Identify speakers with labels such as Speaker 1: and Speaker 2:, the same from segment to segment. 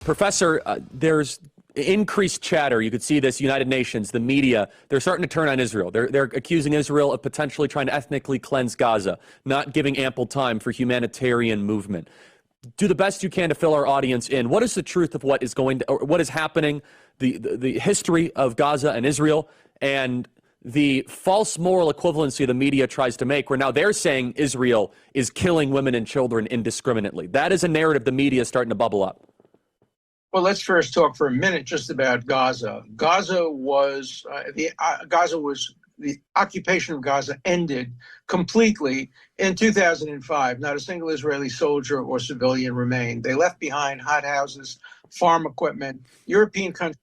Speaker 1: Professor, there's increased chatter. You could see this, United Nations, the media, they're starting to turn on Israel. They're accusing Israel of potentially trying to ethnically cleanse Gaza, not giving ample time for humanitarian movement. Do the best you can to fill our audience in. What is the truth of what is going to, or what is happening, the history of Gaza and Israel, and the false moral equivalency the media tries to make, where now they're saying Israel is killing women and children indiscriminately? That is a narrative the media is starting to bubble up.
Speaker 2: Well, let's first talk for a minute just about Gaza. Gaza was the occupation of Gaza ended completely in 2005. Not a single Israeli soldier or civilian remained. They left behind hothouses, farm equipment. European countries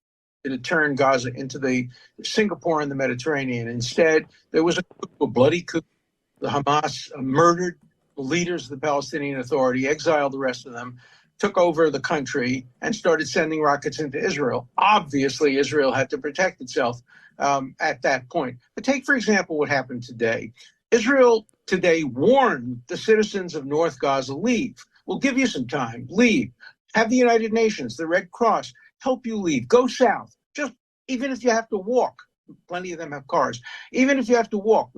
Speaker 2: to turn Gaza into the Singapore in the Mediterranean. Instead, there was a bloody coup. The Hamas murdered the leaders of the Palestinian Authority, exiled the rest of them, took over the country, and started sending rockets into Israel. Obviously, Israel had to protect itself at that point. But take, for example, what happened today. Israel today warned the citizens of North Gaza, leave. We'll give you some time. Leave. Have the United Nations, the Red Cross, help you leave. Go south. Just even if you have to walk. Plenty of them have cars. Even if you have to walk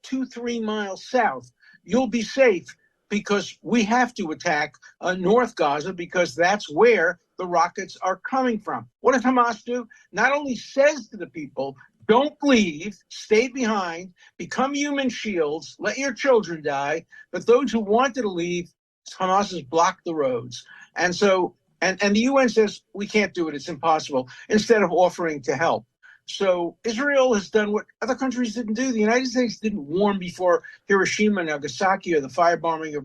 Speaker 2: 2-3 miles south, you'll be safe, because we have to attack North Gaza, because that's where the rockets are coming from. What does Hamas do? Not only says to the people, don't leave, stay behind, become human shields, let your children die, but those who wanted to leave, Hamas has blocked the roads. And so, and the UN says, we can't do it, it's impossible, instead of offering to help. So Israel has done what other countries didn't do. The United States didn't warn before Hiroshima, Nagasaki, or the firebombing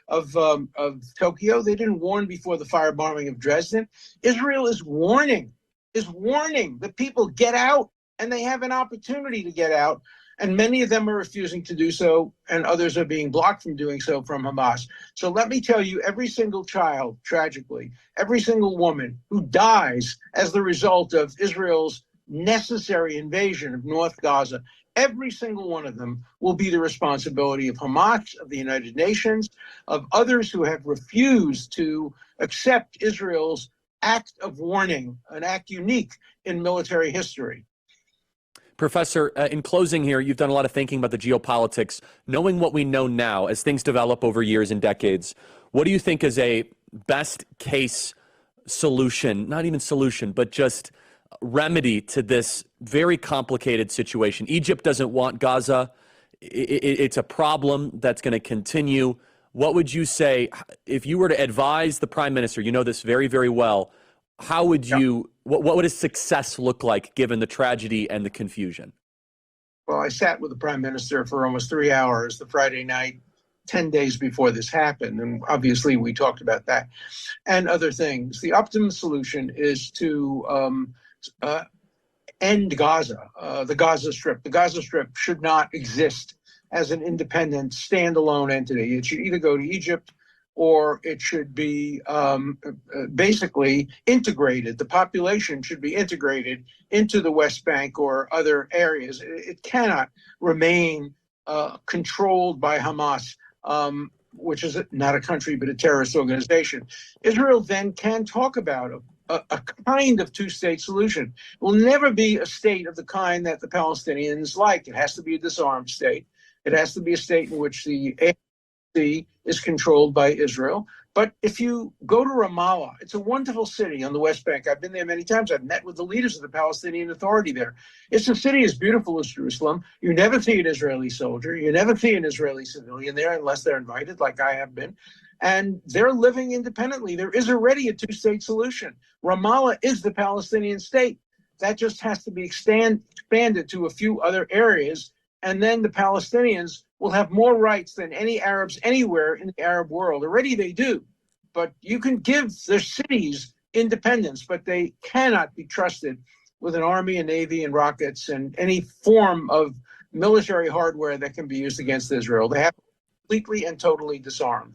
Speaker 2: of Tokyo. They didn't warn before the firebombing of Dresden. Israel is warning the people, get out, and they have an opportunity to get out. And many of them are refusing to do so, and others are being blocked from doing so from Hamas. So let me tell you, every single child, tragically, every single woman who dies as the result of Israel's necessary invasion of North Gaza, every single one of them will be the responsibility of Hamas, of the United Nations, of others who have refused to accept Israel's act of warning, an act unique in military history.
Speaker 1: Professor, in closing here, you've done a lot of thinking about the geopolitics. Knowing what we know now as things develop over years and decades, what do you think is a best case solution, not even solution, but just remedy to this very complicated situation? Egypt doesn't want Gaza. It's a problem that's going to continue. What would you say if you were to advise the prime minister? You know this very, very well. How would you, what would a success look like given the tragedy and the confusion?
Speaker 2: Well, I sat with the prime minister for almost 3 hours the Friday night, 10 days before this happened. And obviously we talked about that and other things. The optimum solution is to end Gaza, the Gaza Strip. The Gaza Strip should not exist as an independent, standalone entity. It should either go to Egypt or it should be basically integrated. The population should be integrated into the West Bank or other areas. It cannot remain controlled by Hamas, which is not a country but a terrorist organization. Israel then can talk about a kind of two-state solution. It will never be a state of the kind that the Palestinians like. It has to be a disarmed state. It has to be a state in which the ANC is controlled by Israel. But if you go to Ramallah, it's a wonderful city on the West Bank. I've been there many times. I've met with the leaders of the Palestinian Authority there. It's a city as beautiful as Jerusalem. You never see an Israeli soldier. You never see an Israeli civilian there unless they're invited, like I have been. And they're living independently. There is already a two-state solution. Ramallah is the Palestinian state. That just has to be expanded to a few other areas. And then the Palestinians will have more rights than any Arabs anywhere in the Arab world. Already they do. But you can give their cities independence, but they cannot be trusted with an army, a navy, and rockets, and any form of military hardware that can be used against Israel. They have to be completely and totally disarmed.